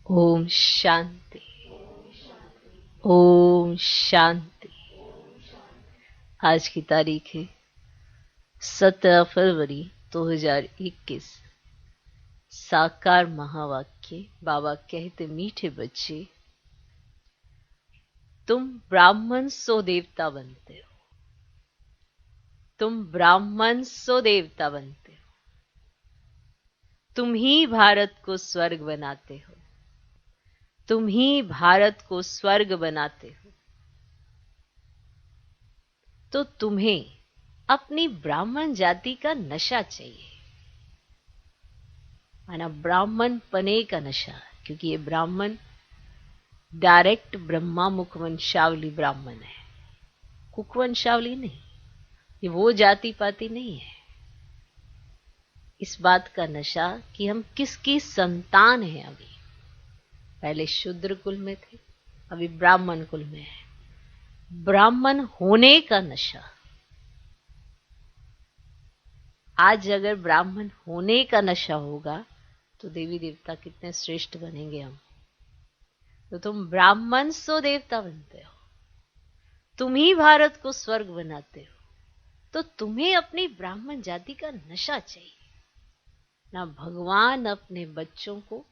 ओम शांति। ओम शांति। आज की तारीख है 17 फरवरी 2021। साकार महावाक्य। बाबा कहते, मीठे बच्चे, तुम ब्राह्मण सो देवता बनते हो। तुम ब्राह्मण सो देवता बनते हो। तुम ही भारत को स्वर्ग बनाते हो। तुम ही भारत को स्वर्ग बनाते हो। तो तुम्हें अपनी ब्राह्मण जाति का नशा चाहिए, माना ब्राह्मण पने का नशा। क्योंकि ये ब्राह्मण डायरेक्ट ब्रह्मा मुखवंशावली ब्राह्मण है, कुकवंशावली नहीं। ये वो जाति पाति नहीं है। इस बात का नशा कि हम किसकी संतान हैं। अभी पहले शूद्र कुल में थे, अभी ब्राह्मण कुल में है। ब्राह्मण होने का नशा। आज अगर ब्राह्मण होने का नशा होगा तो देवी देवता कितने श्रेष्ठ बनेंगे हम। तो तुम ब्राह्मण सो देवता बनते हो। तुम ही भारत को स्वर्ग बनाते हो। तो तुम्हें अपनी ब्राह्मण जाति का नशा चाहिए ना। भगवान अपने बच्चों को,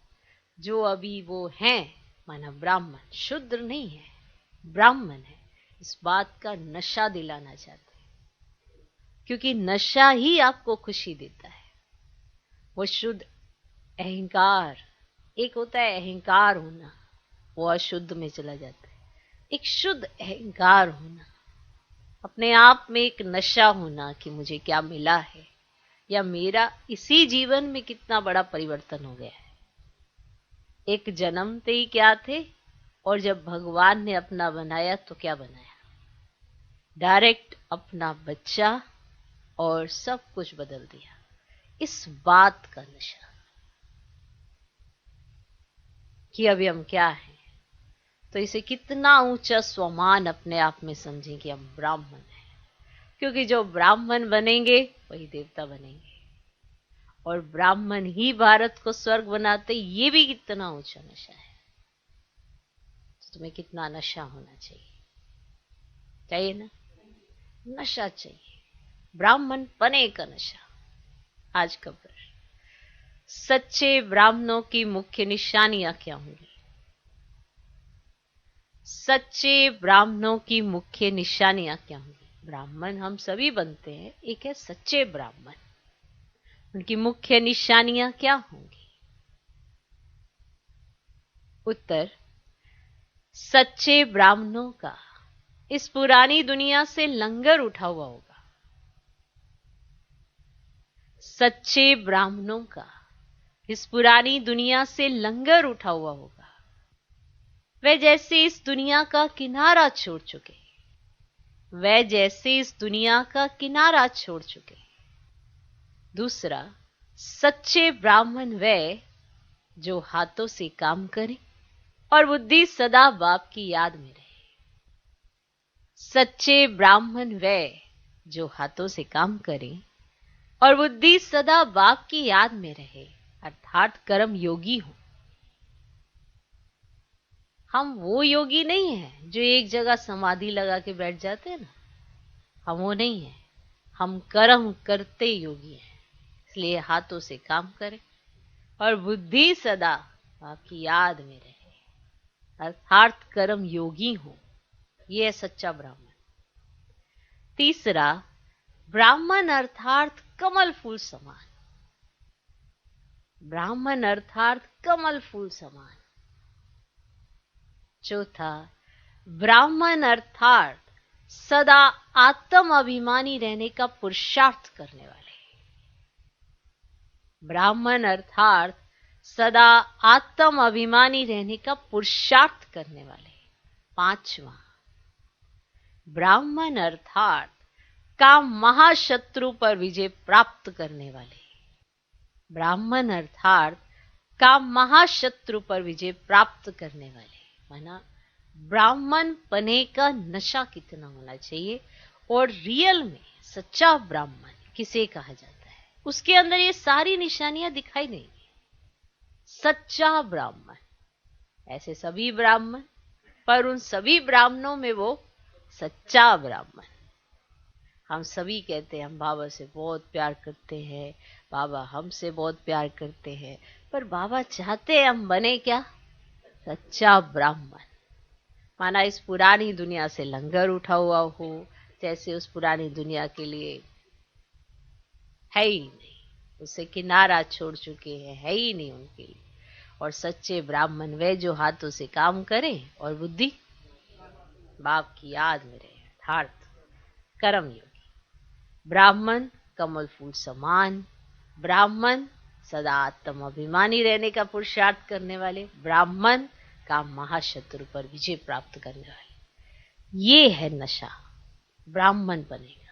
जो अभी वो हैं, माना ब्राह्मण, शूद्र नहीं है, ब्राह्मण है, इस बात का नशा दिलाना चाहते हैं। क्योंकि नशा ही आपको खुशी देता है। वो शुद्ध अहंकार, एक होता है अहंकार होना, वो अशुद्ध में चला जाता है। एक शुद्ध अहंकार होना, अपने आप में एक नशा होना कि मुझे क्या मिला है, या मेरा इसी जीवन में कितना बड़ा परिवर्तन हो गया है। एक जन्मते ही क्या थे, और जब भगवान ने अपना बनाया तो क्या बनाया। डायरेक्ट अपना बच्चा, और सब कुछ बदल दिया। इस बात का नशा कि अभी हम क्या हैं। तो इसे कितना ऊंचा स्वमान अपने आप में समझें कि हम ब्राह्मण हैं। क्योंकि जो ब्राह्मण बनेंगे वही देवता बनेंगे, और ब्राह्मण ही भारत को स्वर्ग बनाते। ये भी कितना ऊंचा नशा है। तो तुम्हें कितना नशा होना चाहिए ना। नशा चाहिए, ब्राह्मण पने का नशा। आज का प्रश्न, सच्चे ब्राह्मणों की मुख्य निशानियां क्या होंगी। सच्चे ब्राह्मणों की मुख्य निशानियां क्या होंगी। ब्राह्मण हम सभी बनते हैं, एक है सच्चे ब्राह्मण। उनकी मुख्य निशानियां क्या होंगी। उत्तर, सच्चे ब्राह्मणों का इस पुरानी दुनिया से लंगर उठा हुआ होगा। सच्चे ब्राह्मणों का इस पुरानी दुनिया से लंगर उठा हुआ होगा। वे जैसे इस दुनिया का किनारा छोड़ चुके, वे जैसे इस दुनिया का किनारा छोड़ चुके। दूसरा, सच्चे ब्राह्मण वे जो हाथों से काम करें और बुद्धि सदा बाप की याद में रहे। सच्चे ब्राह्मण वे जो हाथों से काम करें और बुद्धि सदा बाप की याद में रहे, अर्थात कर्म योगी हो। हम वो योगी नहीं है जो एक जगह समाधि लगा के बैठ जाते हैं ना। हम वो नहीं है। हम कर्म करते योगी हैं। इसलिए हाथों से काम करें और बुद्धि सदा आपकी याद में रहे, अर्थात कर्म योगी हो। यह है सच्चा ब्राह्मण। तीसरा, ब्राह्मण अर्थात कमल फूल समान। ब्राह्मण अर्थात कमल फूल समान। चौथा, ब्राह्मण अर्थात सदा आत्म अभिमानी रहने का पुरुषार्थ करने वाले। ब्राह्मण अर्थात सदा आत्म अभिमानी रहने का पुरुषार्थ करने वाले। पांचवा, ब्राह्मण अर्थात काम महाशत्रु पर विजय प्राप्त करने वाले। ब्राह्मण अर्थात काम महाशत्रु पर विजय प्राप्त करने वाले। माना ब्राह्मण पने का नशा कितना होना चाहिए, और रियल में सच्चा ब्राह्मण किसे कहा जाता है, उसके अंदर ये सारी निशानियां दिखाई देंगी। सच्चा ब्राह्मण ऐसे सभी ब्राह्मण, पर उन सभी ब्राह्मणों में वो सच्चा ब्राह्मण। हम सभी कहते हैं हम बाबा से बहुत प्यार करते हैं, बाबा हमसे बहुत प्यार करते हैं, पर बाबा चाहते हैं हम बने क्या? सच्चा ब्राह्मण। माना इस पुरानी दुनिया से लंगर उठा हुआ हो, जैसे उस पुरानी दुनिया के लिए है ही नहीं, उससे किनारा छोड़ चुके हैं, है ही नहीं उनके लिए। और सच्चे ब्राह्मण वे जो हाथों से काम करें और बुद्धि बाप की याद में रहे, अर्थात कर्म योगी। ब्राह्मण कमल फूल समान, ब्राह्मण सदा आत्म अभिमानी रहने का पुरुषार्थ करने वाले, ब्राह्मण का महाशत्रु पर विजय प्राप्त करने वाले। ये है नशा ब्राह्मण बनेगा।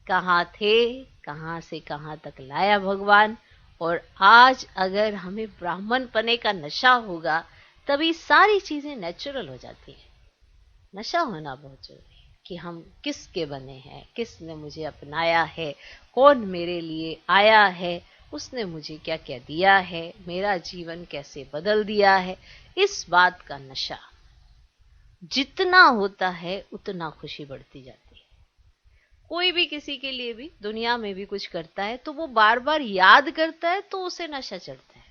कहाँ थे, कहाँ से कहाँ तक लाया भगवान। और आज अगर हमें ब्राह्मण पने का नशा होगा तभी सारी चीजें नेचुरल हो जाती है। नशा होना बहुत जरूरी है कि हम किसके बने हैं, किसने मुझे अपनाया है, कौन मेरे लिए आया है, उसने मुझे क्या क्या दिया है, मेरा जीवन कैसे बदल दिया है। इस बात का नशा जितना होता है उतना खुशी बढ़ती जाती है। कोई भी किसी के लिए भी दुनिया में भी कुछ करता है तो वो बार बार याद करता है तो उसे नशा चढ़ता है।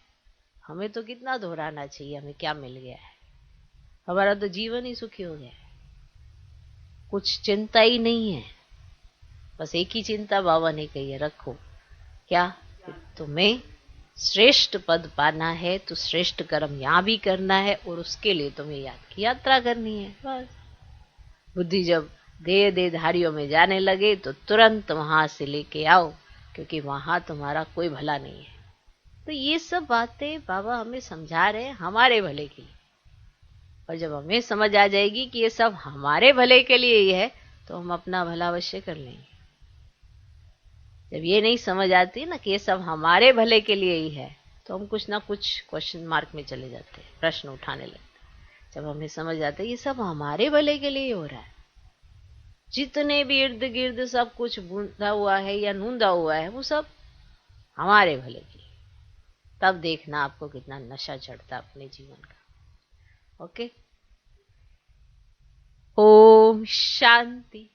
हमें तो कितना दोहराना चाहिए हमें क्या मिल गया है, हमारा तो जीवन ही सुखी हो गया है, कुछ चिंता ही नहीं है। बस एक ही चिंता बाबा ने कही है, रखो क्या? तुम्हें श्रेष्ठ पद पाना है तो श्रेष्ठ कर्म यहां भी करना है और उसके लिए तुम्हें याद की यात्रा करनी है। बस बुद्धि जब देहधारियों में जाने लगे तो तुरंत वहां से लेके आओ, क्योंकि वहां तुम्हारा कोई भला नहीं है। तो ये सब बातें बाबा हमें समझा रहे हैं हमारे भले के लिए। और जब हमें समझ आ जाएगी कि ये सब हमारे भले के लिए ही है तो हम अपना भला अवश्य कर लेंगे। जब ये नहीं समझ आती ना कि ये सब हमारे भले के लिए ही है तो हम कुछ ना कुछ क्वेश्चन मार्क में चले जाते हैं, प्रश्न उठाने लगते हैं। जब हमें समझ आता है ये सब हमारे भले के लिए ही हो रहा है, जितने भी इर्द गिर्द सब कुछ बूंदा हुआ है या नूंदा हुआ है वो सब हमारे भले के लिए, तब देखना आपको कितना नशा चढ़ता अपने जीवन का। ओके, ओम शांति।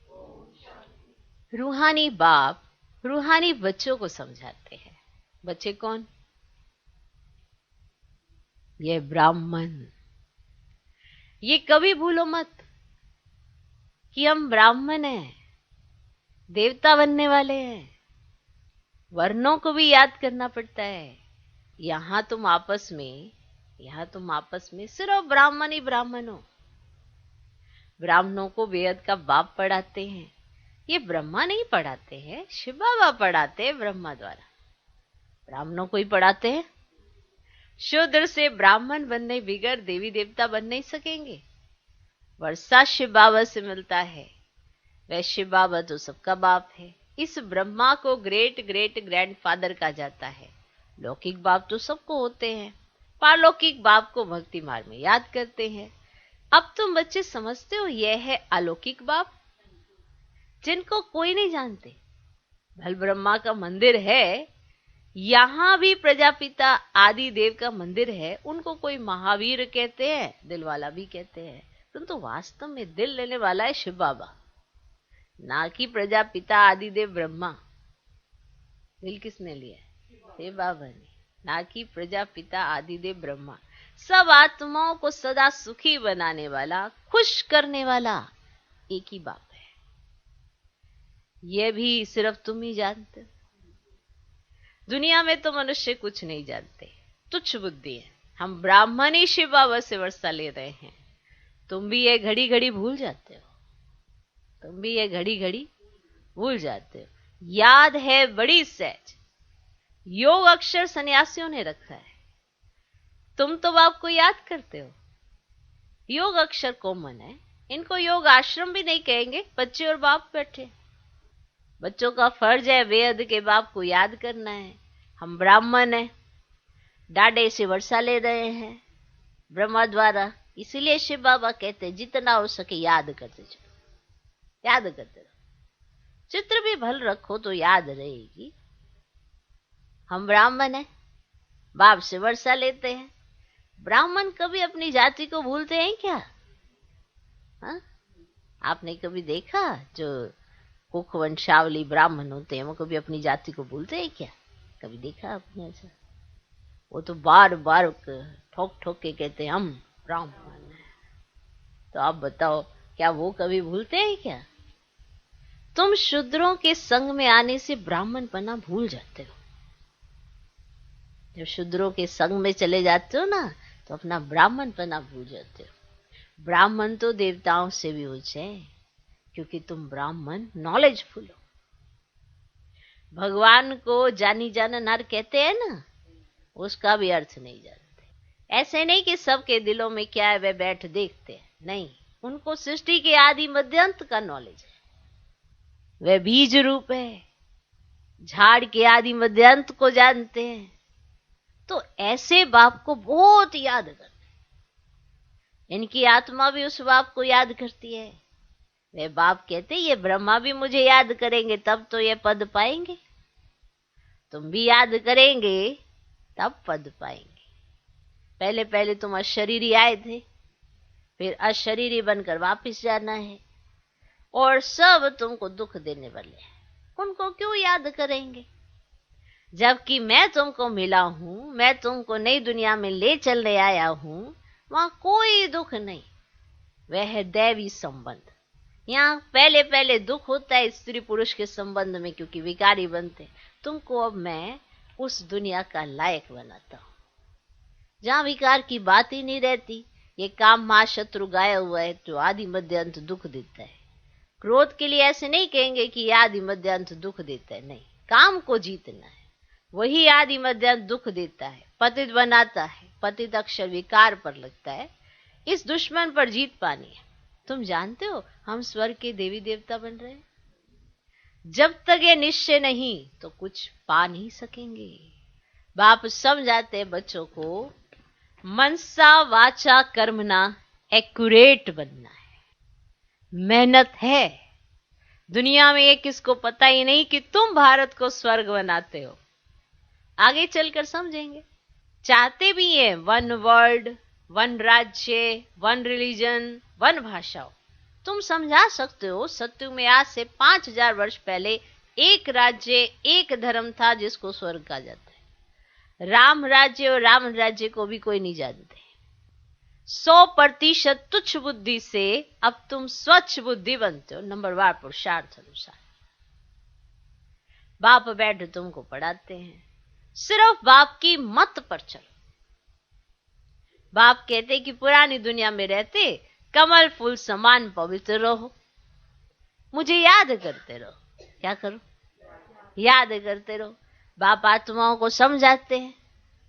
रूहानी बाप रूहानी बच्चों को समझाते हैं। बच्चे कौन? ये ब्राह्मण। ये कभी भूलो मत कि हम ब्राह्मण हैं, देवता बनने वाले हैं। वर्णों को भी याद करना पड़ता है। यहां तुम आपस में सिर्फ ब्राह्मण ही ब्राह्मण हो। ब्राह्मणों को वेद का बाप पढ़ाते हैं, ये ब्रह्मा नहीं पढ़ाते हैं, शिव बाबा पढ़ाते हैं ब्रह्मा द्वारा। ब्राह्मणों को ही पढ़ाते हैं। शूद्र से ब्राह्मण बनने बिगड़ देवी देवता बन नहीं सकेंगे। वर्षा शिव बाबा से मिलता है, वह शिव बाबा तो सबका बाप है। इस ब्रह्मा को ग्रेट ग्रेट ग्रैंडफादर कहा जाता है। लौकिक बाप तो सबको होते हैं, पारलौकिक बाप को भक्ति मार्ग में याद करते हैं। अब तुम बच्चे समझते हो यह है अलौकिक बाप, जिनको कोई नहीं जानते। भल ब्रह्मा का मंदिर है, यहां भी प्रजापिता आदि देव का मंदिर है, उनको कोई महावीर कहते हैं, दिलवाला भी कहते हैं, परंतु वास्तव में दिल लेने वाला है शिव बाबा, ना कि प्रजापिता आदि देव ब्रह्मा। दिल किसने लिया? शिव बाबा ने, ना कि प्रजापिता आदि देव ब्रह्मा। सब आत्माओं को सदा सुखी बनाने वाला, खुश करने वाला एक ही बाप है। यह भी सिर्फ तुम ही जानते हो। दुनिया में तो मनुष्य कुछ नहीं जानते, तुच्छ बुद्धि है। हम ब्राह्मण ही शिव बाबा से वर्षा ले रहे हैं। तुम भी ये घड़ी घड़ी भूल जाते हो, तुम भी ये घड़ी घड़ी भूल जाते हो। याद है बड़ी सहज, योग अक्षर सन्यासियों ने रखा है। तुम तो बाप को याद करते हो। योग अक्षर कॉमन है, इनको योग आश्रम भी नहीं कहेंगे। बच्चे और बाप बैठे, बच्चों का फर्ज है वेद के बाप को याद करना है। हम ब्राह्मण हैं, डाडे से वर्षा ले रहे हैं ब्रह्मा द्वारा, इसलिए शिव बाबा कहते हैं जितना हो सके याद करते चलो, याद करते रहो। चित्र भी भल रखो तो याद रहेगी। हम ब्राह्मण हैं, बाप से वर्षा लेते हैं, ब्राह्मण कभी अपनी जाति को भूलते हैं क्या? हाँ? आपने कभी देखा जो कुख वंशावली ब्राह्मण होते हैं वो कभी अपनी जाति को भूलते हैं क्या? कभी देखा आपने ऐसा? वो तो बार बार ठोक ठोक के कहते हैं हम ब्राह्मण हैं। तो आप बताओ, क्या वो कभी भूलते हैं क्या? तुम शूद्रों के संग में आने से ब्राह्मणपना भूल जाते हो। जब शूद्रों के संग में चले जाते हो ना, तो अपना ब्राह्मणपना भूल जाते हो। ब्राह्मण तो देवताओं से भी ऊंचे हैं, क्योंकि तुम ब्राह्मण नॉलेजफुल हो। भगवान को जानी जाना नार कहते हैं ना, उसका भी अर्थ नहीं जानते। ऐसे नहीं कि सबके दिलों में क्या है वे बैठ देखते हैं, नहीं, उनको सृष्टि के आदि मध्यांत का नॉलेज है। वे बीज रूप है, झाड़ के आदि मध्यांत को जानते हैं। तो ऐसे बाप को बहुत याद करते। इनकी आत्मा भी उस बाप को याद करती है। वे बाप कहते ये ब्रह्मा भी मुझे याद करेंगे तब तो ये पद पाएंगे, तुम भी याद करेंगे तब पद पाएंगे। पहले पहले तुम अशरीरी आए थे, फिर अशरीरी बनकर वापस जाना है, और सब तुमको दुख देने वाले हैं। उनको क्यों याद करेंगे? जबकि मैं तुमको मिला हूं, मैं तुमको नई दुनिया में ले चलने आया हूं, वहां कोई दुख नहीं। वह है दैवी संबंध। यहाँ पहले पहले दुख होता है स्त्री पुरुष के संबंध में, क्योंकि विकारी बनते। तुमको अब मैं उस दुनिया का लायक बनाता हूं जहां विकार की बात ही नहीं रहती। ये काम महाशत्रु गाया हुआ है जो आदि मध्य अंत दुख देता है। क्रोध के लिए ऐसे नहीं कहेंगे कि ये आदि मध्य अंत दुख देता है, नहीं, काम को जीतना है, वही आदि मध्य अंत दुख देता है, पतित बनाता है। पतित अक्षर विकार पर लगता है। इस दुश्मन पर जीत पानी है। तुम जानते हो हम स्वर्ग के देवी देवता बन रहे हैं। जब तक ये निश्चय नहीं तो कुछ पा नहीं सकेंगे। बाप समझाते हैं बच्चों को, मनसा वाचा कर्मना एक्यूरेट बनना है। मेहनत है। दुनिया में ये किसको पता ही नहीं कि तुम भारत को स्वर्ग बनाते हो। आगे चलकर समझेंगे। चाहते भी हैं वन वर्ल्ड, वन राज्य, वन रिलीजन, वन भाषा। तुम समझा सकते हो सत्युग में आज से 5000 वर्ष पहले एक राज्य, एक धर्म था जिसको स्वर्ग कहा जाता है। राम राज्य और रावण राज्य को भी कोई नहीं जानते। 100% तुच्छ बुद्धि से अब तुम स्वच्छ बुद्धि बनते हो, नंबरवार पुरुषार्थ अनुसार। बाप बैठ तुमको पढ़ाते हैं, सिर्फ बाप की मत पर चलो। बाप कहते कि पुरानी दुनिया में रहते कमल फूल समान पवित्र रहो, मुझे याद करते रहो। क्या करो? याद करते रहो। बाप आत्माओं को समझाते हैं।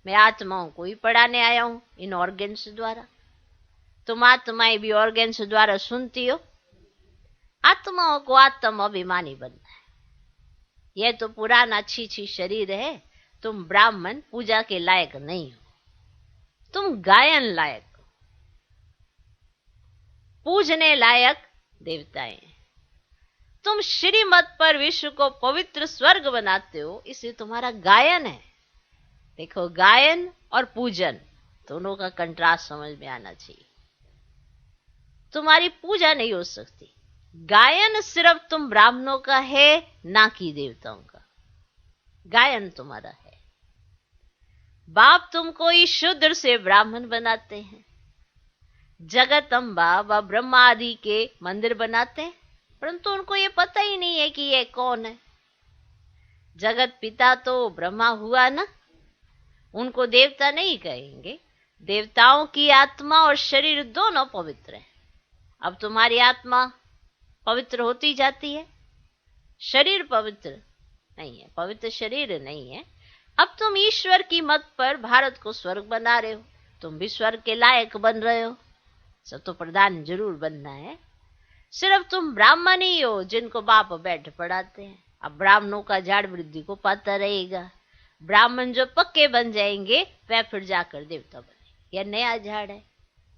मैं आत्माओं को ही पढ़ाने आया हूं इन ऑर्गेन्स द्वारा। तुम आत्माएं भी ऑर्गेन्स द्वारा सुनती हो। आत्माओं को आत्म अभिमानी बनना है। यह तो पुराना छी शरीर है। तुम ब्राह्मण पूजा के लायक नहीं हो, तुम गायन लायक हो, पूजने लायक देवताएं। तुम श्रीमत पर विश्व को पवित्र स्वर्ग बनाते हो, इसलिए तुम्हारा गायन है। देखो, गायन और पूजन दोनों का कंट्रास्ट समझ में आना चाहिए। तुम्हारी पूजा नहीं हो सकती। गायन सिर्फ तुम ब्राह्मणों का है, ना कि देवताओं का। गायन तुम्हारा है। बाप तुमको ही शूद्र से ब्राह्मण बनाते हैं। जगत अम्बा व ब्रह्मा आदि के मंदिर बनाते हैं, परंतु उनको ये पता ही नहीं है कि ये कौन है। जगत पिता तो ब्रह्मा हुआ ना, उनको देवता नहीं कहेंगे। देवताओं की आत्मा और शरीर दोनों पवित्र हैं। अब तुम्हारी आत्मा पवित्र होती जाती है, शरीर पवित्र नहीं है, पवित्र शरीर नहीं है। अब तुम ईश्वर की मत पर भारत को स्वर्ग बना रहे हो। तुम भी स्वर्ग के लायक बन रहे हो। सब तो प्रधान जरूर बनना है। सिर्फ तुम ब्राह्मण ही हो जिनको बाप बैठ पढ़ाते हैं। अब ब्राह्मणों का झाड़ वृद्धि को पाता रहेगा। ब्राह्मण जो पक्के बन जाएंगे वह फिर जाकर देवता बने। यह नया झाड़ है।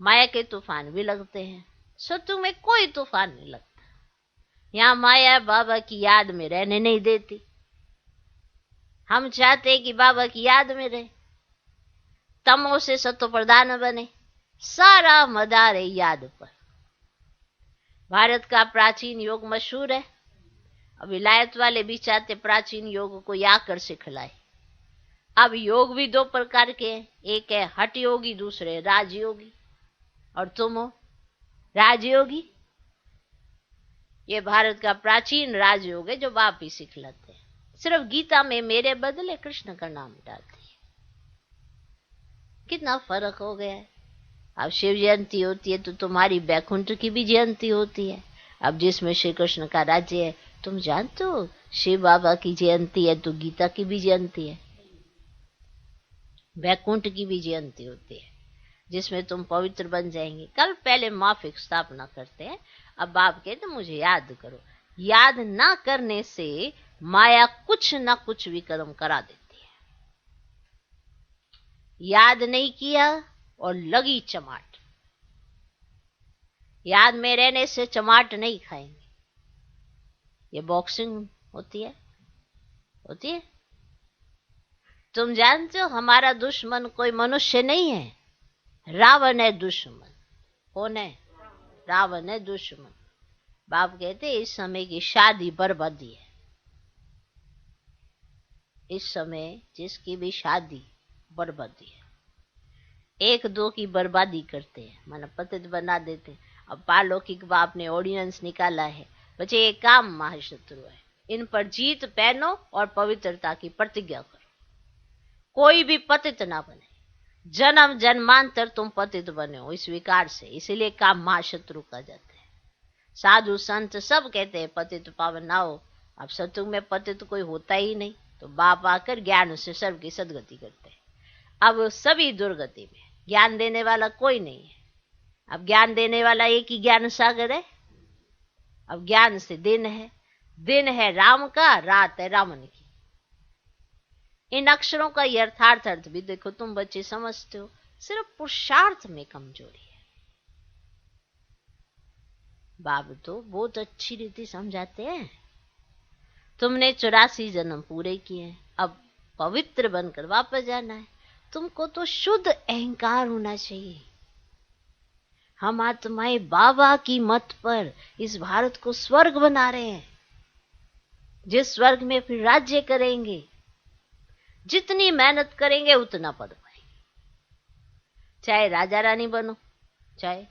माया के तूफान भी लगते हैं, सत्युग में कोई तूफान नहीं लगता। यहाँ माया बाबा की याद में रहने नहीं देती। हम चाहते हैं कि बाबा की याद में रहे। तमो से सतो प्रधान बने, सारा मदार है याद पर। भारत का प्राचीन योग मशहूर है। अब विलायत वाले भी चाहते प्राचीन योग को या कर सिखलाए। अब योग भी दो प्रकार के हैं, एक है हठ योगी, दूसरे राजयोगी, और तुम हो राजयोगी। ये भारत का प्राचीन राजयोग है जो बाप ही सिखलाते हैं। सिर्फ गीता में मेरे बदले कृष्ण का नाम डालती है। कितना फर्क हो गया है। अब शिव जयंती होती है तो तुम्हारी बैकुंठ की भी जयंती होती है। अब जिसमें श्री कृष्ण का राज्य है, तुम जानते हो शिव बाबा की जयंती है तो गीता की भी जयंती है, बैकुंठ की भी जयंती होती है, जिसमें तुम पवित्र बन जाएंगे। कल पहले माफिक स्थापना करते हैं। अब बाप कहते मुझे याद करो। याद ना करने से माया कुछ ना कुछ विक्रम करा देती है। याद नहीं किया और लगी चमाट। याद में रहने से चमाट नहीं खाएंगे। ये बॉक्सिंग होती है। तुम जानते हो हमारा दुश्मन कोई मनुष्य नहीं है, रावण है दुश्मन। कौन है? रावण है दुश्मन। बाप कहते इस समय की शादी बर्बादी है। इस समय जिसकी भी शादी बर्बादी है। एक दो की बर्बादी करते हैं, माना पतित बना देते हैं। अब पारलौकिक बाप ने ऑर्डिनेंस निकाला है, बच्चे ये काम महाशत्रु है, इन पर जीत पहनो और पवित्रता की प्रतिज्ञा करो। कोई भी पतित ना बने। जन्म जन्मांतर तुम पतित बने हो इस विकार से, इसीलिए काम महाशत्रु का जाते हैं। साधु संत सब कहते हैं पतित पावन ना हो। अब सत्युग में पतित कोई होता ही नहीं, तो बाप आकर ज्ञान से सर्व की सदगति करते हैं। अब सभी दुर्गति में ज्ञान देने वाला कोई नहीं है। अब ज्ञान देने वाला एक ही ज्ञान सागर है। अब ज्ञान से दिन है राम का, रात है रावण की। इन अक्षरों का यथार्थ अर्थ भी देखो तुम बच्चे समझते हो, सिर्फ पुरुषार्थ में कमजोरी है। बाप तो बहुत अच्छी रीति समझाते हैं। तुमने 84 जन्म पूरे किए हैं, अब पवित्र बनकर वापस जाना है। तुमको तो शुद्ध अहंकार होना चाहिए। हम आत्माएं बाबा की मत पर इस भारत को स्वर्ग बना रहे हैं, जिस स्वर्ग में फिर राज्य करेंगे। जितनी मेहनत करेंगे उतना पद पाएंगे। चाहे राजा रानी बनो, चाहे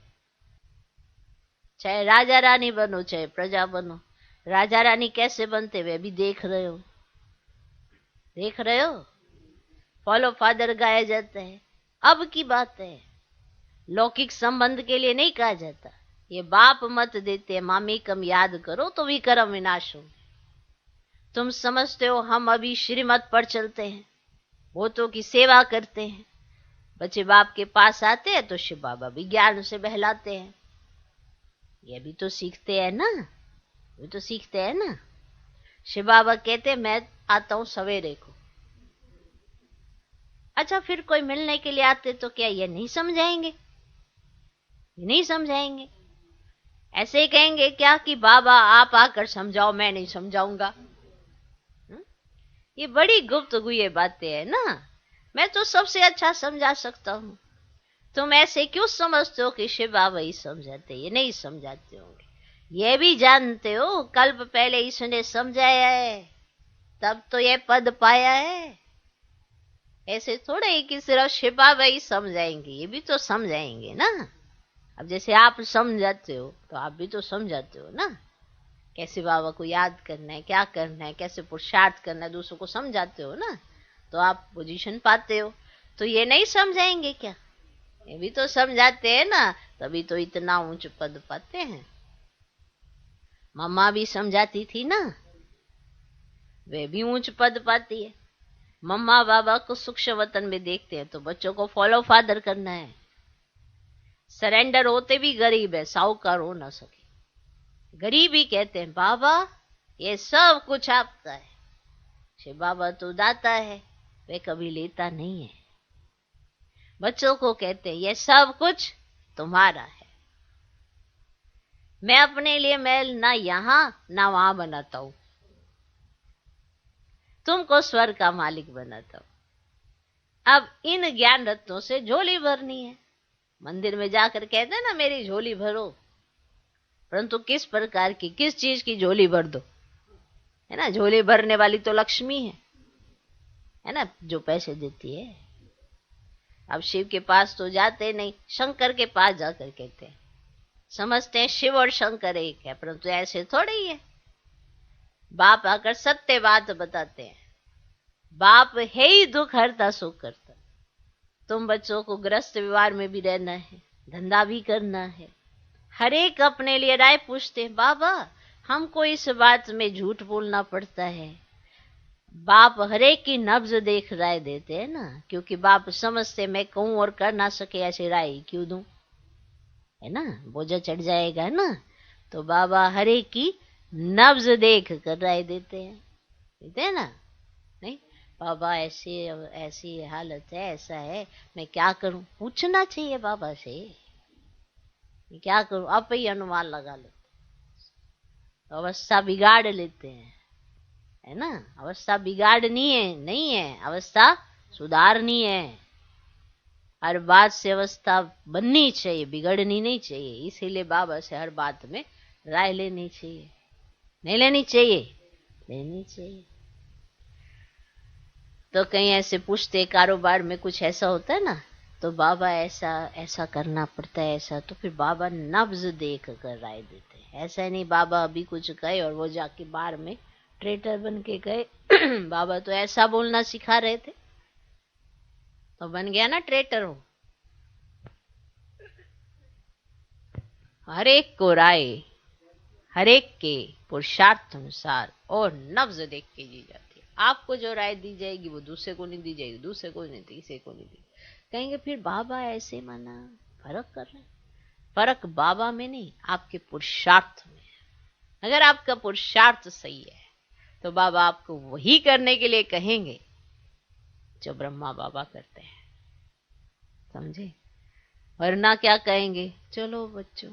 राजा रानी बनो, चाहे प्रजा बनो। राजा रानी कैसे बनते वे भी देख रहे हो। फॉलो फादर गाया जाता है। अब की बात है, लौकिक संबंध के लिए नहीं कहा जाता। ये बाप मत देते हैं मामी कम याद करो तो विक्रम विनाश हो। तुम समझते हो हम अभी श्रीमत पर चलते हैं, भूतों की सेवा करते हैं। बच्चे बाप के पास आते हैं तो शिव बाबा भी ज्ञान से बहलाते हैं। ये भी तो सीखते हैं ना। शिव बाबा कहते मैं आता हूं सवेरे को। अच्छा, फिर कोई मिलने के लिए आते तो क्या ये नहीं समझाएंगे? ऐसे ही कहेंगे क्या कि बाबा आप आकर समझाओ, मैं नहीं समझाऊंगा। ये बड़ी गुप्तगू ये बातें है ना। मैं तो सबसे अच्छा समझा सकता हूँ। तुम ऐसे क्यों समझते हो कि शिव बाबा ही समझाते? ये नहीं समझाते होंगे। ये भी जानते हो कल्प पहले इसने समझाया है, तब तो ये पद पाया है। ऐसे थोड़े ही कि सिर्फ शिव बाबा ही समझाएंगे, ये भी तो समझाएंगे ना। अब जैसे आप समझाते हो तो आप भी तो समझाते हो ना, कैसे बाबा को याद करना है, क्या करना है, कैसे पुरुषार्थ करना है, दूसरों को समझाते हो ना, तो आप पोजीशन पाते हो। तो ये नहीं समझाएंगे क्या? ये भी तो समझाते हैं ना, तभी तो इतना ऊंच पद पाते हैं। मम्मा भी समझाती थी ना, वे भी ऊंच पद पाती है। मम्मा बाबा को सूक्ष्म वतन में देखते हैं तो बच्चों को फॉलो फादर करना है। सरेंडर होते भी गरीब है, साहूकार हो ना सके। गरीब ही कहते हैं बाबा ये सब कुछ आपका है। शिव बाबा तो दाता है, वे कभी लेता नहीं है। बच्चों को कहते हैं ये सब कुछ तुम्हारा है। मैं अपने लिए महल ना यहां ना वहां बनाता हूं, तुमको स्वर्ग का मालिक बनाता हूं। अब इन ज्ञान रत्नों से झोली भरनी है। मंदिर में जाकर कहते हैं ना मेरी झोली भरो, परंतु किस प्रकार की, किस चीज की झोली भर दो, है ना। झोली भरने वाली तो लक्ष्मी है ना, जो पैसे देती है। अब शिव के पास तो जाते नहीं, शंकर के पास जाकर कहते हैं, समझते हैं शिव और शंकर एक है, परंतु ऐसे थोड़ी ही है। बाप आकर सत्य बात बताते हैं, बाप है ही दुख हरता सुख करता। तुम बच्चों को गृहस्थ व्यवहार में भी रहना है, धंधा भी करना है, हर एक अपने लिए राय पूछते हैं। बाबा हमको इस बात में झूठ बोलना पड़ता है। बाप हरेक की नब्ज देख राय देते हैं ना, क्योंकि बाप समझते मैं कहूं और कर ना सके ऐसी राय क्यों दूं, है ना, बोझा चढ़ जाएगा ना। तो बाबा हरेक की नब्ज देख कर राय देते हैं ना। नहीं बाबा ऐसी ऐसी हालत है, ऐसा है, मैं क्या करूं, पूछना चाहिए बाबा से, मैं क्या करूं, आप ही अनुमान लगा लो, तो अवस्था बिगाड़ लेते हैं, है ना। अवस्था बिगाड़नी है नहीं है, अवस्था सुधारनी है। हर बात से अवस्था बननी चाहिए, बिगड़नी नहीं चाहिए। इसीलिए बाबा से हर बात में राय लेनी चाहिए, नहीं लेनी चाहिए, लेनी चाहिए। तो कहीं ऐसे पूछते कारोबार में कुछ ऐसा होता है ना, तो बाबा ऐसा ऐसा करना पड़ता है ऐसा, तो फिर बाबा नब्ज देख कर राय देते हैं। ऐसा नहीं बाबा अभी कुछ कहे और वो जाके बार में ट्रेटर बन के गए बाबा तो ऐसा बोलना सिखा रहे थे, तो बन गया ना ट्रेटर हो। हर एक को राय, हर एक के पुरुषार्थ अनुसार और नब्ज देख के जी जाती है। आपको जो राय दी जाएगी वो दूसरे को नहीं दी जाएगी, दूसरे को नहीं, तीसरे को नहीं दी। कहेंगे फिर बाबा ऐसे माना, फर्क कर रहे हैं। फर्क बाबा में नहीं, आपके पुरुषार्थ में है। अगर आपका पुरुषार्थ सही है तो बाबा आपको वही करने के लिए कहेंगे जो ब्रह्मा बाबा करते हैं, समझे। वरना क्या कहेंगे, चलो बच्चों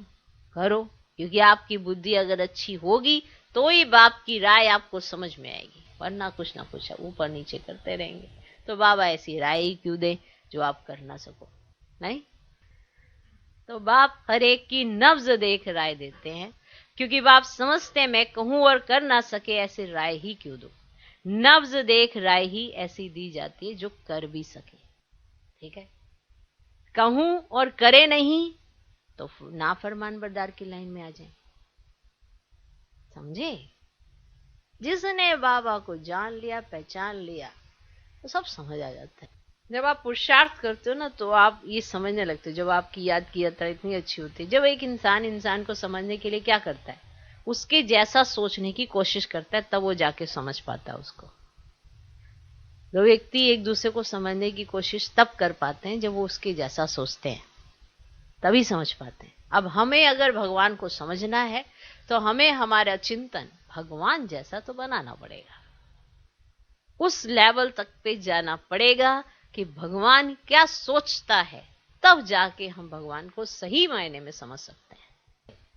करो, क्योंकि आपकी बुद्धि अगर अच्छी होगी तो ही बाप की राय आपको समझ में आएगी, वरना कुछ ना कुछ ऊपर नीचे करते रहेंगे। तो बाबा ऐसी राय ही क्यों दे जो आप कर ना सको, नहीं। तो बाप हर एक की नब्ज देख राय देते हैं, क्योंकि बाप समझते हैं मैं कहूं और कर ना सके ऐसी राय ही क्यों दो। नब्ज देख राय ही ऐसी दी जाती है जो कर भी सके, ठीक है। कहूं और करे नहीं तो नाफरमान बरदार की लाइन में आ जाए, समझे। जिसने बाबा को जान लिया, पहचान लिया, तो सब समझ आ जाता है। जब आप पुरुषार्थ करते हो ना तो आप ये समझने लगते हो। जब आपकी याद की यात्रा इतनी अच्छी होती है, जब एक इंसान को समझने के लिए क्या करता है, उसके जैसा सोचने की कोशिश करता है, तब वो जाके समझ पाता है उसको। दो व्यक्ति एक दूसरे को समझने की कोशिश तब कर पाते हैं जब वो उसके जैसा सोचते हैं, तभी समझ पाते हैं। अब हमें अगर भगवान को समझना है तो हमें हमारा चिंतन भगवान जैसा तो बनाना पड़ेगा, उस लेवल तक पे जाना पड़ेगा कि भगवान क्या सोचता है, तब जाके हम भगवान को सही मायने में समझ सकते हैं।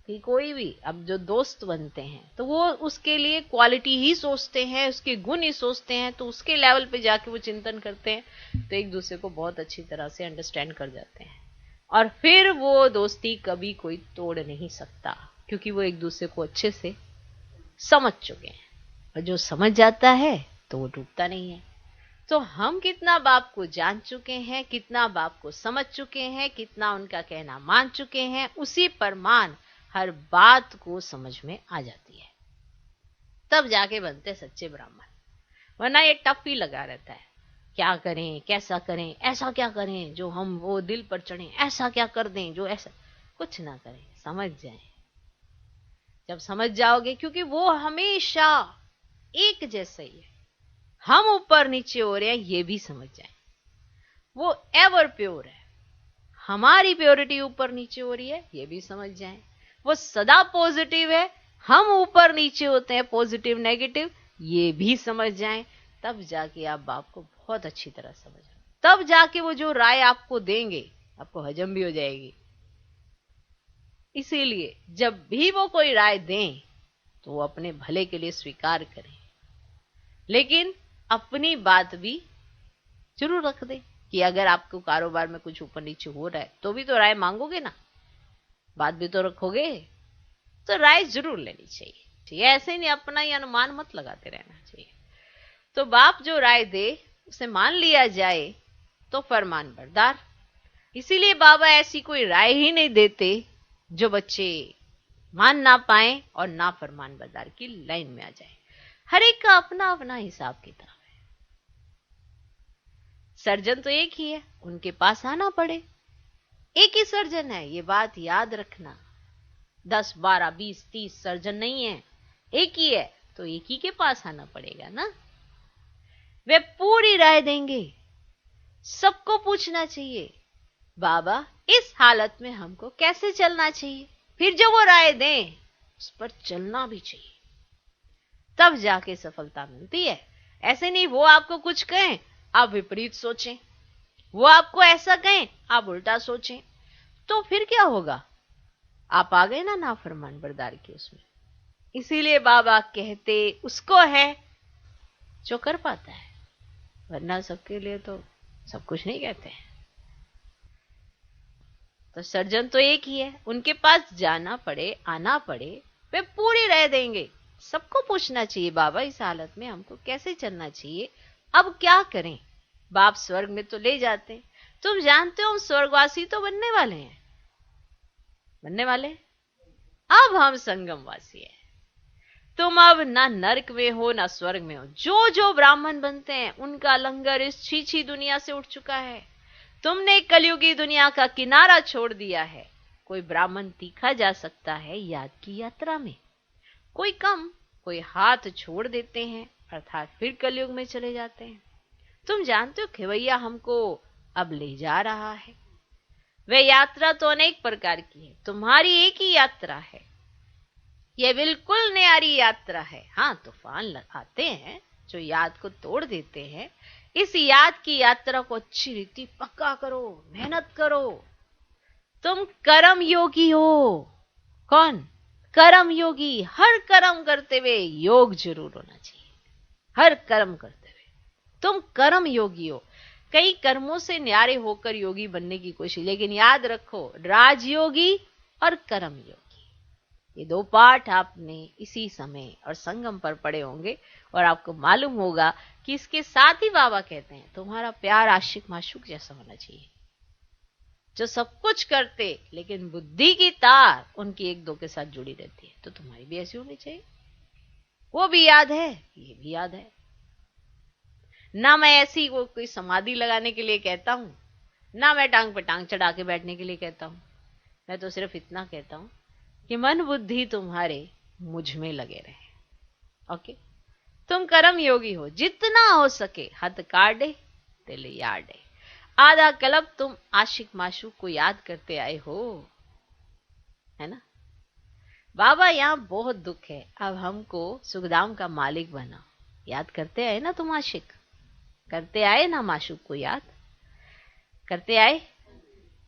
कि कोई भी अब जो दोस्त बनते हैं तो वो उसके लिए क्वालिटी ही सोचते हैं, उसके गुण ही सोचते हैं, तो उसके लेवल पे जाके वो चिंतन करते हैं, तो एक दूसरे को बहुत अच्छी तरह से अंडरस्टैंड कर जाते हैं। और फिर वो दोस्ती कभी कोई तोड़ नहीं सकता, क्योंकि वो एक दूसरे को अच्छे से समझ चुके हैं। और जो समझ जाता है तो वो टूटता नहीं है। तो हम कितना बाप को जान चुके हैं, कितना बाप को समझ चुके हैं, कितना उनका कहना मान चुके हैं, उसी परमान हर बात को समझ में आ जाती है, तब जाके बनते सच्चे ब्राह्मण। वरना ये टफ ही लगा रहता है, क्या करें, कैसा करें, ऐसा क्या करें जो हम वो दिल पर चढ़े, ऐसा क्या कर दें जो ऐसा, कुछ ना करें, समझ जाएं। जब समझ जाओगे, क्योंकि वो हमेशा एक जैसा ही है, हम ऊपर नीचे हो रहे हैं ये भी समझ जाएं। वो एवर प्योर है, हमारी प्योरिटी ऊपर नीचे हो रही है ये भी समझ जाएं। वो सदा पॉजिटिव है, हम ऊपर नीचे होते हैं, पॉजिटिव नेगेटिव, ये भी समझ जाएं। तब जाके आप बाप को बहुत अच्छी तरह समझ, तब जाके वो जो राय आपको देंगे आपको हजम भी हो जाएगी। इसीलिए जब भी वो कोई राय दें तो वो अपने भले के लिए स्वीकार करें, लेकिन अपनी बात भी जरूर रख दे, कि अगर आपको कारोबार में कुछ ऊपर नीचे हो रहा है तो भी तो राय मांगोगे ना, बात भी तो रखोगे, तो राय जरूर लेनी चाहिए। ऐसे नहीं अपना ही अनुमान मत लगाते रहना चाहिए। तो बाप जो राय दे उसे मान लिया जाए तो फरमान बरदार। इसीलिए बाबा ऐसी कोई राय ही नहीं देते जो बच्चे मान ना पाए और ना फरमान बरदार की लाइन में आ जाए। हर एक का अपना अपना हिसाब किताब है। सर्जन तो एक ही है, उनके पास आना पड़े। एक ही सर्जन है, ये बात याद रखना। 10, 12, 20, 30 सर्जन नहीं है, एक ही है, तो एक ही के पास आना पड़ेगा ना। वे पूरी राय देंगे, सबको पूछना चाहिए बाबा इस हालत में हमको कैसे चलना चाहिए, फिर जो वो राय दें उस पर चलना भी चाहिए, तब जाके सफलता मिलती है। ऐसे नहीं वो आपको कुछ कहें आप विपरीत सोचें, वो आपको ऐसा कहें आप उल्टा सोचें, तो फिर क्या होगा, आप आ गए ना नाफरमान बरदार के उसमें। इसीलिए बाबा कहते उसको है जो कर पाता है, वरना सबके लिए तो सब कुछ नहीं कहते हैं। तो सर्जन तो एक ही है, उनके पास जाना पड़े आना पड़े वे पूरी राय देंगे। सबको पूछना चाहिए बाबा इस हालत में हमको कैसे चलना चाहिए, अब क्या करें। बाप स्वर्ग में तो ले जाते, तुम जानते हो हम स्वर्गवासी तो बनने वाले हैं, बनने वाले। अब हम संगमवासी हैं। तुम अब ना नरक में हो ना स्वर्ग में हो। जो जो ब्राह्मण बनते हैं उनका लंगर इस छीछी दुनिया से उठ चुका है। तुमने कलयुगी दुनिया का किनारा छोड़ दिया है। कोई ब्राह्मण तीखा जा सकता है याद की यात्रा में, कोई कम, कोई हाथ छोड़ देते हैं अर्थात फिर कलयुग में चले जाते हैं। तुम जानते हो खेवैया हमको अब ले जा रहा है। वह यात्रा तो अनेक प्रकार की है, तुम्हारी एक ही यात्रा है। यह बिल्कुल न्यारी यात्रा है। हाँ, तूफान आते हैं जो याद को तोड़ देते हैं। इस याद की यात्रा को अच्छी रीति पक्का करो, मेहनत करो। तुम कर्म योगी हो। कौन? कर्म योगी। हर कर्म करते हुए योग जरूर होना चाहिए, हर कर्म करते हुए तुम कर्म योगी हो। कई कर्मों से न्यारे होकर योगी बनने की कोशिश, लेकिन याद रखो राजयोगी और कर्म योगी ये दो पाठ आपने इसी समय और संगम पर पढ़े होंगे और आपको मालूम होगा कि इसके साथ ही बाबा कहते हैं तुम्हारा प्यार आशिक माशूक जैसा होना चाहिए, जो सब कुछ करते लेकिन बुद्धि की तार उनकी एक दो के साथ जुड़ी रहती है, तो तुम्हारी भी ऐसी होनी चाहिए। वो भी याद है, ये भी याद है ना। मैं ऐसी वो कोई समाधि लगाने के लिए कहता हूं, ना मैं टांग पे टांग चढ़ा के बैठने के लिए कहता हूं। मैं तो सिर्फ इतना कहता हूं कि मन बुद्धि तुम्हारे मुझ में लगे रहे। ओके, तुम कर्म योगी हो, जितना हो सके हद काटे दिल याडे। आधा कलब तुम आशिक माशूक को याद करते आए हो, है ना। बाबा यहां बहुत दुख है, अब हमको सुखधाम का मालिक बना। याद करते आए ना तुम, आशिक करते आए ना, माशूक को याद करते आए।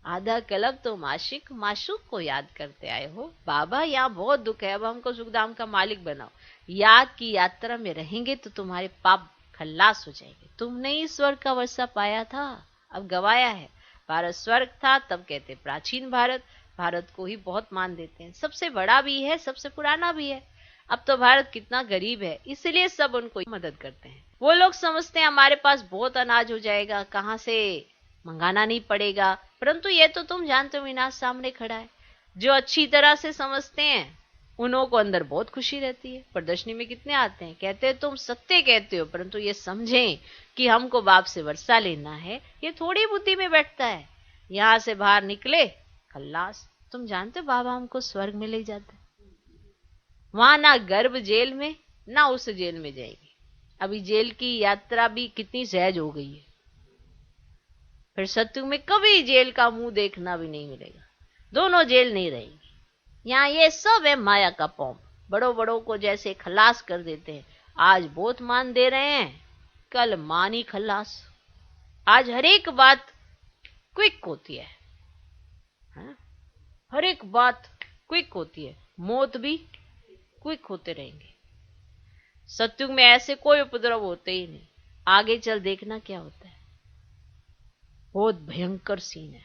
आधा कलब तुम आशिक माशूक को याद करते आए हो। बाबा यहाँ बहुत दुख है, अब हमको सुखधाम का मालिक बनाओ। याद की यात्रा में रहेंगे तो तुम्हारे पाप खल्लास हो जाएंगे। तुमने ही स्वर्ग का वर्षा पाया था, अब गवाया है। भारत स्वर्ग था तब कहते प्राचीन भारत, भारत को ही बहुत मान देते हैं, सबसे बड़ा भी है सबसे पुराना भी है। अब तो भारत कितना गरीब है, इसलिए सब उनको मदद करते हैं। वो लोग समझते हैं हमारे पास बहुत अनाज हो जाएगा, कहां से मंगाना नहीं पड़ेगा, परंतु ये तो तुम जानते हो विनाश सामने खड़ा है। जो अच्छी तरह से समझते हैं उन्हों को अंदर बहुत खुशी रहती है। प्रदर्शनी में कितने आते हैं, कहते हैं तुम सत्य कहते हो, परंतु ये समझें कि हमको बाप से वर्षा लेना है, ये थोड़ी बुद्धि में बैठता है। यहां से बाहर निकले खल्लास। तुम जानते हो बाबा हमको स्वर्ग में ले जाते, वहां ना गर्भ जेल में ना उस जेल में जाएगी। अभी जेल की यात्रा भी कितनी सहज हो गई है, फिर सत्युग में कभी जेल का मुंह देखना भी नहीं मिलेगा, दोनों जेल नहीं रहेगी। यहाँ ये सब है माया का पौम। बड़ों बड़ों को जैसे खलास कर देते हैं, आज बहुत मान दे रहे हैं, कल मानी खलास। आज हर एक बात क्विक होती है, हर एक बात क्विक होती है, मौत भी क्विक होते रहेंगे। सत्युग में ऐसे कोई उपद्रव होते ही नहीं, आगे चल देखना क्या होता है। बहुत भयंकर सीन है।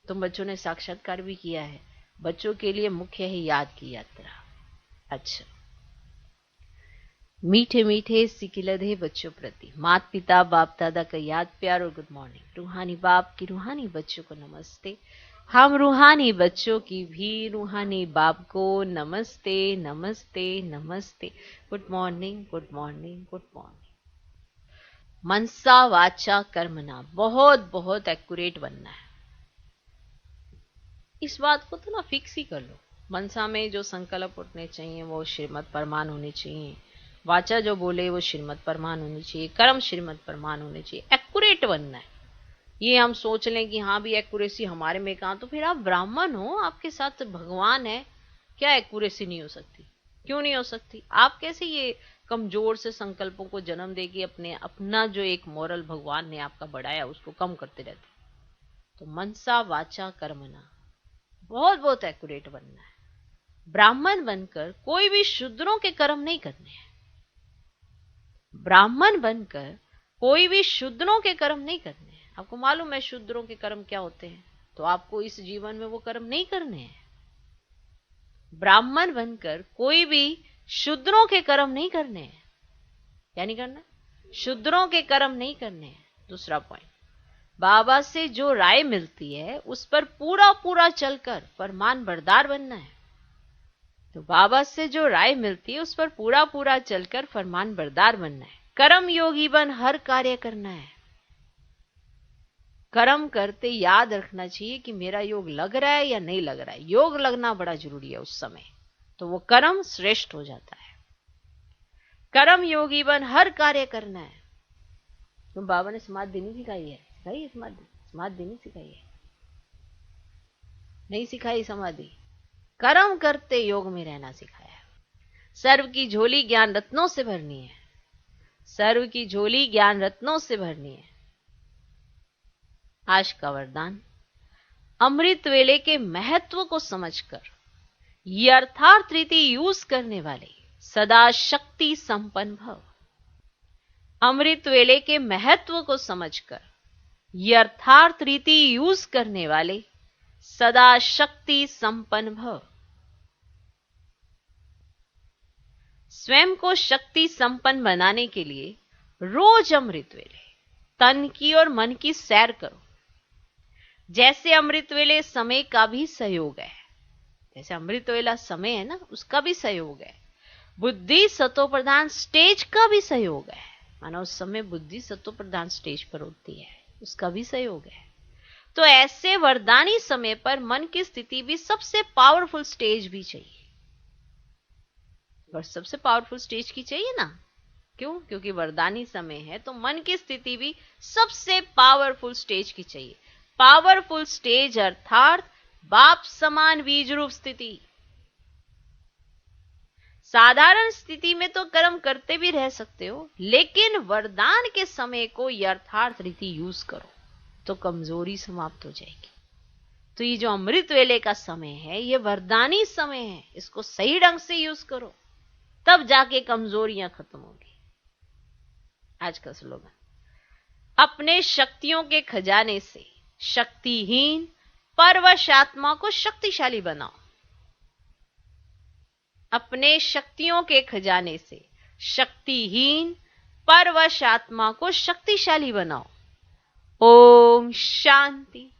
तुम बच्चों ने साक्षात्कार भी किया है। बच्चों के लिए मुख्य है याद की यात्रा। अच्छा, मीठे मीठे सिकिलधे बच्चों प्रति माता पिता बाप दादा का याद प्यार और गुड मॉर्निंग। रूहानी बाप की रूहानी बच्चों को नमस्ते। हम रूहानी बच्चों की भी रूहानी बाप को नमस्ते नमस्ते नमस्ते। Good morning good morning good morning. मनसा वाचा कर्मणा, बहुत बहुत एक्यूरेट बनना है। इस बात को तो ना फिक्स ही कर लो। मनसा में जो संकल्प उठने चाहिए वो श्रीमत परमान होने चाहिए। वाचा जो बोले वो श्रीमत परमान होनी चाहिए। कर्म श्रीमत परमान होने चाहिए। एक्यूरेट बनना है। ये हम सोच लें कि हाँ भी एक्यूरेसी हमारे में कहाँ, तो फिर आप ब्राह्मण हो, आपके साथ भगवान है, क्या एक्यूरेसी नहीं हो सकती? क्यों नहीं हो सकती? आप कैसे ये कमजोर से संकल्पों को जन्म देके अपना जो एक मोरल भगवान ने आपका बढ़ाया उसको कम करते रहते? तो मनसा वाचा कर्मणा, बहुत बहुत एक्यूरेट बनना है। ब्राह्मण बनकर कोई भी शूद्रों के कर्म नहीं करने हैं। ब्राह्मण बनकर कोई भी शूद्रों के कर्म नहीं करने हैं। आपको मालूम है शूद्रों के कर्म क्या होते हैं, तो आपको इस जीवन में वो कर्म नहीं करने हैं। ब्राह्मण बनकर कोई भी शूद्रों के कर्म नहीं करने हैं। क्या नहीं करना? शूद्रों के कर्म नहीं करने हैं। दूसरा पॉइंट, बाबा से जो राय मिलती है उस पर पूरा पूरा चलकर फरमान बरदार बनना है। तो बाबा से जो राय मिलती है उस पर पूरा पूरा चलकर फरमान बरदार बनना है। कर्म योगी बन हर कार्य करना है। कर्म करते याद रखना चाहिए कि मेरा योग लग रहा है या नहीं लग रहा है। योग लगना बड़ा जरूरी है उस समय, तो वो कर्म श्रेष्ठ हो जाता है। कर्म योगी बन हर कार्य करना है। तो बाबा ने समाधि देनी सिखाई है? सिखाई है समाधि? समाधि देनी सिखाई है? नहीं सिखाई समाधि। कर्म करते योग में रहना सिखाया। सर्व की झोली ज्ञान रत्नों से भरनी है। सर्व की झोली ज्ञान रत्नों से भरनी है। आज का वरदान, अमृत वेले के महत्व को समझकर यथार्थ रीति यूज करने वाले सदा शक्ति संपन्न भव। अमृत वेले के महत्व को समझकर यथार्थ रीति यूज करने वाले सदा शक्ति संपन्न भव। स्वयं को शक्ति संपन्न बनाने के लिए रोज अमृत वेले तन की और मन की सैर करो। जैसे अमृत वेले समय का भी सहयोग है, जैसे अमृत वेला समय है ना, उसका भी सहयोग है। बुद्धि सतो प्रधान स्टेज का भी सहयोग है। माना उस समय बुद्धि सतो प्रधान स्टेज पर होती है, उसका भी सहयोग है। तो ऐसे वरदानी समय पर मन की स्थिति भी सबसे पावरफुल स्टेज भी चाहिए। और सबसे पावरफुल स्टेज की चाहिए ना, क्यों? क्योंकि वरदानी समय है तो मन की स्थिति भी सबसे पावरफुल स्टेज की चाहिए। पावरफुल स्टेज अर्थात बाप समान बीज रूप स्थिति। साधारण स्थिति में तो कर्म करते भी रह सकते हो, लेकिन वरदान के समय को यथार्थ रीति यूज करो तो कमजोरी समाप्त हो जाएगी। तो ये जो अमृत वेले का समय है ये वरदानी समय है, इसको सही ढंग से यूज करो, तब जाके कमजोरियां खत्म होगी। आज का स्लोगन, अपने शक्तियों के खजाने से शक्तिहीन परवश आत्मा को शक्तिशाली बनाओ। अपने शक्तियों के खजाने से शक्तिहीन परवश आत्मा को शक्तिशाली बनाओ। ओम शांति।